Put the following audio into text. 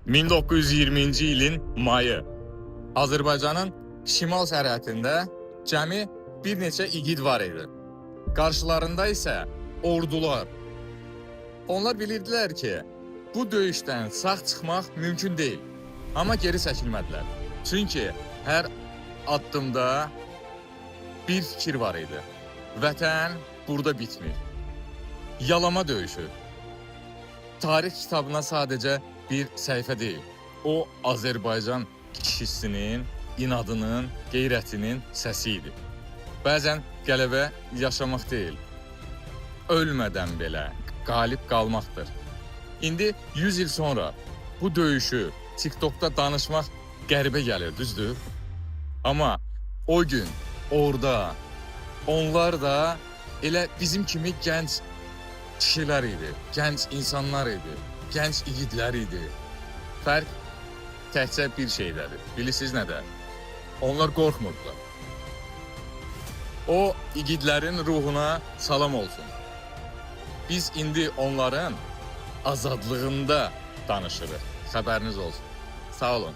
1920-ci ilin mayı. Azərbaycanın şimal sərhədində cəmi bir neçə igid var idi. Qarşılarında isə ordular. Onlar bilirdilər ki, bu döyüşdən sağ çıxmaq mümkün deyil. Amma geri çəkilmədilər. Çünki hər addımda bir fikir var idi. Vətən burada bitmir. Yalama döyüşü. Tarix kitabına sadəcə bir səhifə deyil. O, Azərbaycan kişisinin, inadının, qeyrətinin səsi idi. Bəzən qələbə yaşamaq deyil, ölmədən belə qalib qalmaqdır. İndi 100 il sonra bu döyüşü TikTok'da danışmaq qəribə gəlir, düzdür? Amma o gün orada onlar da elə bizim kimi gənc kişilər idi, gənc insanlar idi, gənc igidlər idi. Fərq təkcə bir şeydədir. Bilirsiniz nədir? Onlar qorxmurdular. O igidlərin ruhuna salam olsun. Biz indi onların azadlığında danışırıq. Xəbəriniz olsun. Sağ olun.